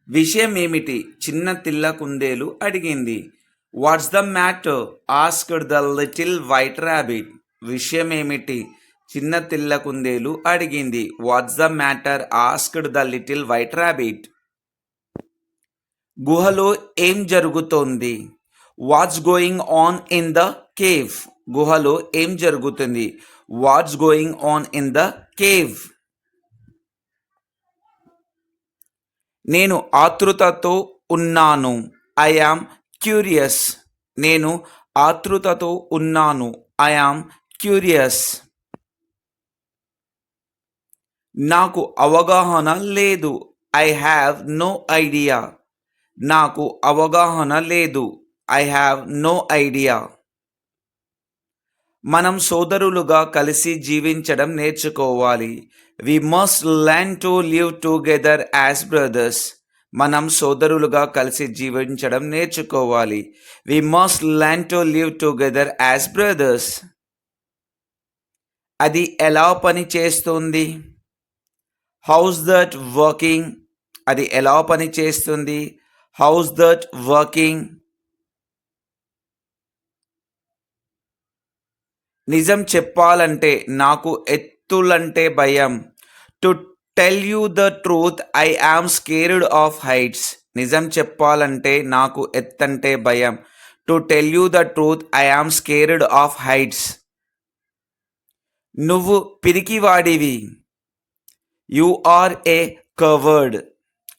విషయమేమిటి? చిన్న తెల్ల కుందేలు అడిగింది. What's the matter? Asked the little white rabbit. విషయమేమిటి? చిన్న తెల్ల కుందేలు అడిగింది. What's the matter? Asked the little white rabbit. గుహలో ఏం జరుగుతోంది? What's going on in the cave. గుహలో ఏం జరుగుతుంది? What's going on in the cave. నేను ఆతృతతో ఉన్నాను. I am curious. నేను ఆతృతతో ఉన్నాను. I am curious. నాకు అవగాహన లేదు. I have no idea. నాకు అవగాహన లేదు. I have no idea. మనం సోదరులుగా కలిసి జీవించడం నేర్చుకోవాలి. We must learn to live together as brothers. మనం సోదరులుగా కలిసి జీవించడం నేర్చుకోవాలి. We must learn to live together as brothers. అది ఎలా పని చేస్తుంది? How's that working. అది ఎలా పని చేస్తుంది? How's that working. నిజం చెప్పాలంటే నాకు ఎత్తులంటే భయం. To tell you the truth I am scared of heights. నిజం చెప్పాలంటే నాకు ఎత్తంటే భయం. To tell you the truth I am scared of heights. నువ్వు పిరికివాడివి. You are a coward.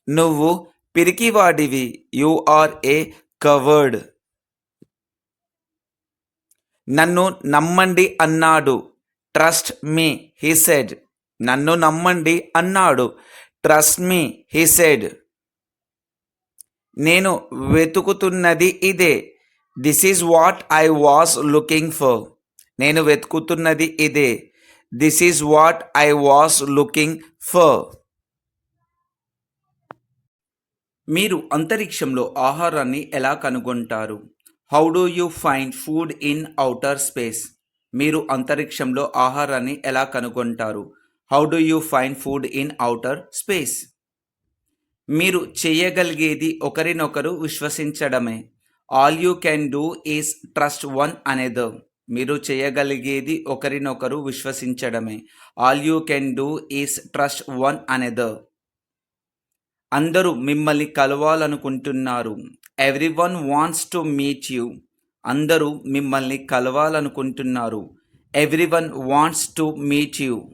నువ్వు పిరికివాడివి. You are a coward. నన్ను నమ్మండి అన్నాడు. Trust me he said. నన్ను నమ్మండి అన్నాడు. Trust me he said. నేను వెతుకుతున్నది ఇదే. This is what I was looking for. నేను వెతుకుతున్నది ఇదే. This is what I was looking for. మీరు అంతరిక్షంలో ఆహారాన్ని ఎలా కనుగొంటారు? How do you find food in outer space. మీరు అంతరిక్షంలో ఆహారాన్ని ఎలా కనుగొంటారు? How do you find food in outer space. మీరు చేయగలిగేది ఒకరినొకరు విశ్వసించడమే. All you can do is trust one another. మీరు చేయగలిగేది ఒకరినొకరు విశ్వసించడమే. All you can do is trust one another. అందరూ మిమ్మల్ని కలవాలనుకుంటున్నారు. Everyone wants to meet you. అందరూ మిమ్మల్ని కలవాలనుకుంటున్నారు. Everyone wants to meet you.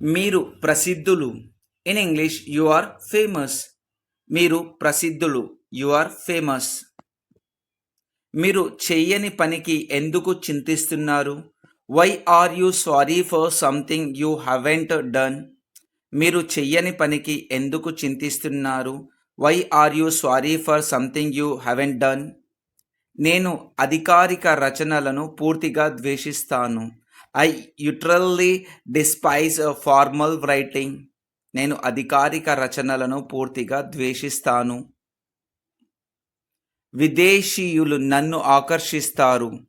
మీరు ప్రసిద్ధులు. In English you are famous. మీరు ప్రసిద్ధులు. You are famous. మీరు చెయ్యని పనికి ఎందుకు చింతిస్తున్నారు? Why are you sorry for something you haven't done. మీరు చెయ్యని పనికి ఎందుకు చింతిస్తున్నారు? Why are you sorry for something you haven't done. నేను అధికారిక రచనలను పూర్తిగా ద్వేషిస్తాను. I literally despise formal writing. నేను అధికారిక రచనలను పూర్తిగా ద్వేషిస్తాను. విదేశీయులు నన్ను ఆకర్షిస్తారు.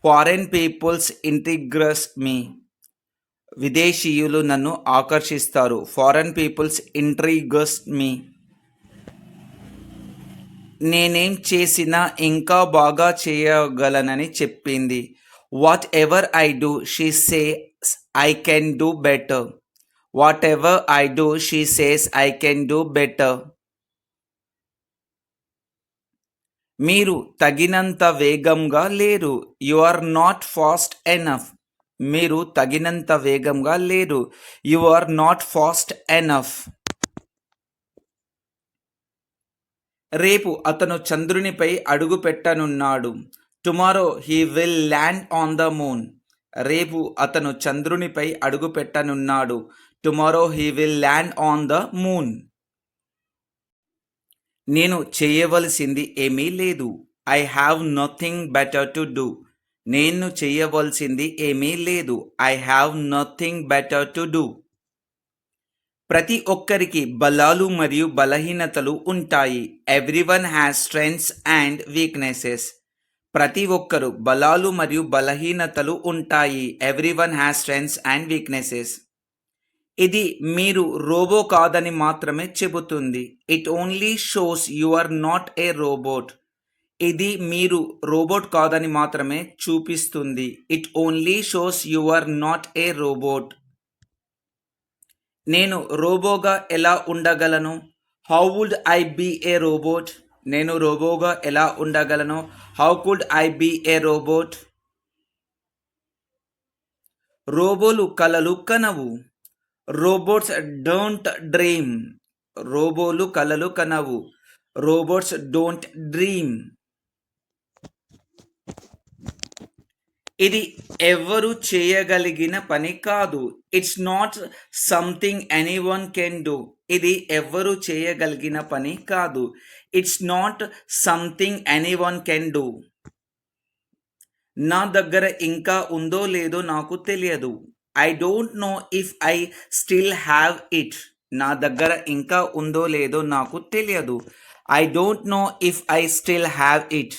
Foreign peoples intrigues me. విదేశీయులు నన్ను ఆకర్షిస్తారు. Foreign peoples intrigues me. నేనేం చేసినా ఇంకా బాగా చేయగలనని చెప్పింది. Whatever I do she says I can do better. Whatever I do she says I can do better. మీరు తగినంత వేగంగా లేరు. You are not fast enough. మీరు తగినంత వేగంగా లేరు. You are not fast enough. రేపు అతను చంద్రునిపై అడుగు పెట్టనున్నాడు. Tomorrow he will land on the moon. రేపు అతను చంద్రునిపై అడుగు పెట్టనున్నాడు. Tomorrow he will land on the moon. నేను చేయవలసింది ఏమీ లేదు. I have nothing better to do. నేను చేయవలసింది ఏమీ లేదు. I have nothing better to do. ప్రతి ఒక్కరికి బలాలు మరియు బలహీనతలు ఉంటాయి. Everyone has strengths and weaknesses. ప్రతి ఒక్కరు బలాలు మరియు బలహీనతలు ఉంటాయి. Everyone has strengths and weaknesses. ఇది మీరు రోబో కాదని మాత్రమే చెబుతుంది. It only shows you are not a robot. ఇది మీరు రోబోట్ కాదని మాత్రమే చూపిస్తుంది. It only shows you are not a robot. నేను రోబోగా ఎలా ఉండగలను? How would I be a robot? నేను రోబోగా ఎలా ఉండగలను? How could I be a robot? రోబోలు కలలు కనవు. Robots don't dream. రోబోలు కలలు కనవు. Robots don't dream. ఇది ఎవ్వరు చేయగలిగిన పని కాదు. It's not something anyone can do. ఇది ఎవ్వరు చేయగలిగిన పని కాదు. It's not something anyone can do. నా దగ్గర ఇంకా ఉందో లేదో నాకు తెలియదు. I don't know if I still have it. నా దగ్గర ఇంకా ఉందో లేదో నాకు తెలియదు. I don't know if I still have it.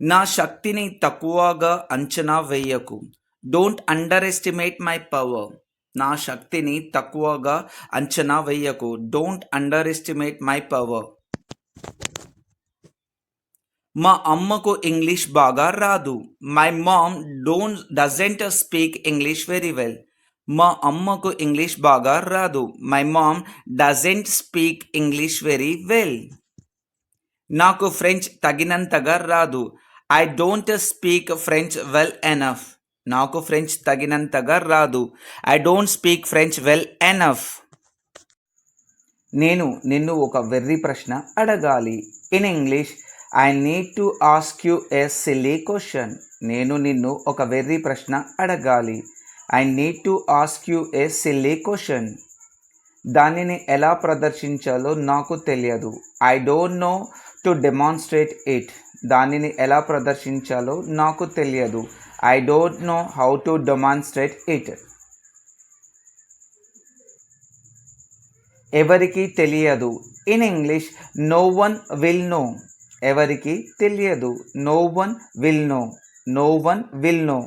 నా శక్తిని తక్కువగా అంచనా వేయకు. Don't underestimate my power. నా శక్తిని తక్కువగా అంచనా వేయకు. Don't underestimate my power. మా అమ్మకు ఇంగ్లీష్ బాగా రాదు. My mom doesn't speak English very well. మా అమ్మకు ఇంగ్లీష్ బాగా రాదు. My mom doesn't speak English very well. నాకు ఫ్రెంచ్ తగినంతగా రాదు. I don't speak French well enough. నాకు ఫ్రెంచ్ తగినంతగా రాదు. I don't speak French well enough. నేను నిన్ను ఒక వెర్రి ప్రశ్న అడగాలి. In English I need to ask you a silly question. నేను నిన్ను ఒక వెర్రి ప్రశ్న అడగాలి. I need to ask you a silly question. దానిని ఎలా ప్రదర్శించాలో నాకు తెలియదు. I don't know to demonstrate it. దానిని ఎలా ప్రదర్శించాలో నాకు తెలియదు. I don't know how to demonstrate it. ఎవరికి తెలియదు. In English no one will know. ఎవరికి తెలియదు. No one will know. No one will know.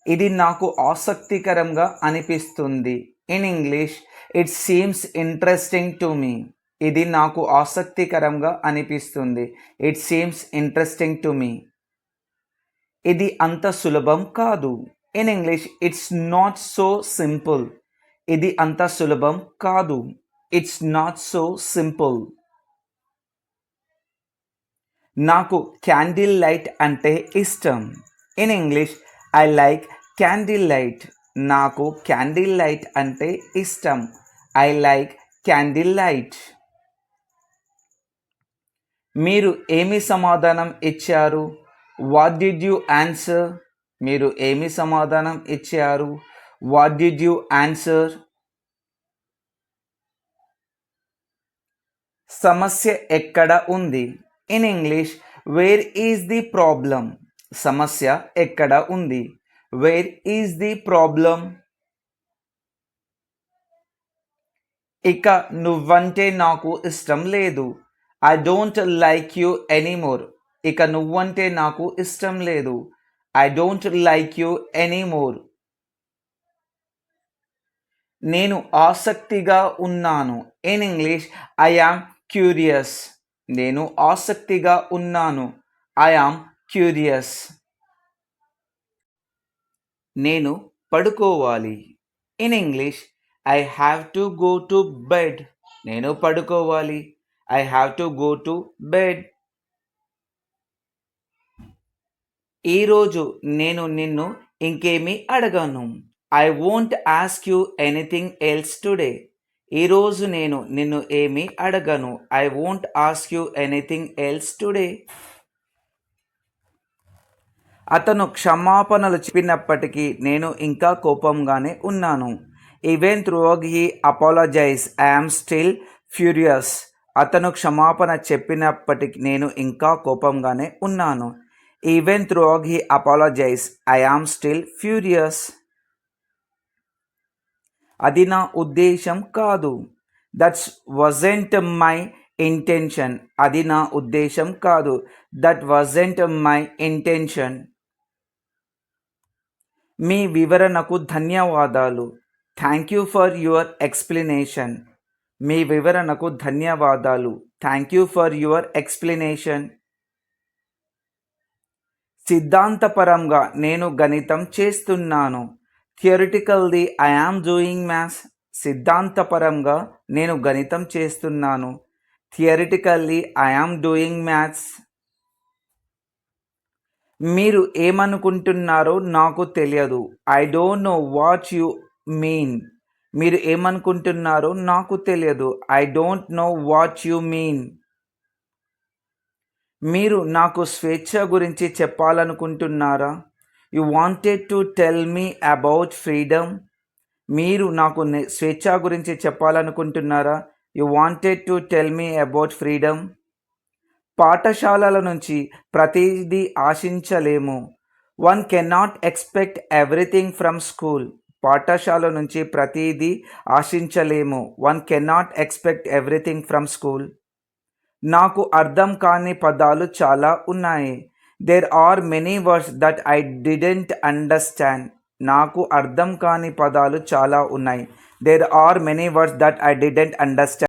ఇది నాకు ఆసక్తికరంగా అనిపిస్తుంది. In English it seems interesting to me. ఇది నాకు ఆసక్తికరంగా అనిపిస్తుంది. It seems interesting to me. ఇది అంత సులభం కాదు. In English it's not so simple. ఇది అంత సులభం కాదు. It's not so simple. నాకు క్యాండిల్ లైట్ అంటే ఇష్టం. In English I like candle light. నాకు క్యాండిల్ లైట్ అంటే ఇష్టం. I like candle light. మీరు ఏమి సమాధానం ఇచ్చారు? What did you answer? మీరు ఏమి సమాధానం ఇచ్చారు? What did you answer? సమస్య ఎక్కడ ఉంది? In English where is the problem. సమస్య ఎక్కడ ఉంది? Where is the problem? ఇక నువ్వంటే నాకు ఇష్టం లేదు. I don't like you anymore. ఇక నువ్వంటే నాకు ఇష్టం లేదు. I don't like you anymore. నేను ఆసక్తిగా ఉన్నాను. In English I am curious. నేను ఆసక్తిగా ఉన్నాను. I am curious. నేను పడుకోవాలి. In English I have to go to bed. నేను పడుకోవాలి. I have to go to bed. ఈరోజు నేను నిన్ను ఇంకేమీ అడగను. I won't ask you anything else today. ఈరోజు నేను నిన్ను ఏమీ అడగను. I won't ask you anything else today. అతను క్షమాపణలు చెప్పినప్పటికీ నేను ఇంకా కోపంగానే ఉన్నాను. Even through he apologise I am still furious. అతను క్షమాపణ చెప్పినప్పటికీ నేను ఇంకా కోపంగానే ఉన్నాను. Even through he apologise I am still furious. అది నా ఉద్దేశం కాదు. That's wasn't my intention. అది నా ఉద్దేశం కాదు. That wasn't my intention. మీ వివరణకు ధన్యవాదాలు. Thank you for your explanation. మీ వివరణకు ధన్యవాదాలు. Thank you for your explanation. సిద్ధాంతపరంగా నేను గణితం చేస్తున్నాను. Theoretically I am doing maths. సిద్ధాంతపరంగా నేను గణితం చేస్తున్నాను. Theoretically I am doing maths. మీరు ఏమనుకుంటున్నారో నాకు తెలియదు. I don't know what you mean. మీరు ఏమనుకుంటున్నారో నాకు తెలియదు. I don't know what you mean. మీరు నాకు స్వేచ్ఛ గురించి చెప్పాలనుకుంటున్నారా? You wanted to tell me about freedom. మీరు నాకు స్వేచ్ఛ గురించి చెప్పాలనుకుంటున్నారా? You wanted to tell me about freedom. పాఠశాలల నుంచి ప్రతిదీ ఆశించలేము. One cannot expect everything from school. పాఠశాల నుంచి ప్రతిదీ ఆశించలేము. One cannot expect everything from school. నాకు అర్థం కాని పదాలు చాలా ఉన్నాయి. There are many words that I didn't understand. నాకు అర్థం కాని పదాలు చాలా ఉన్నాయి. There are many words that I didn't understand.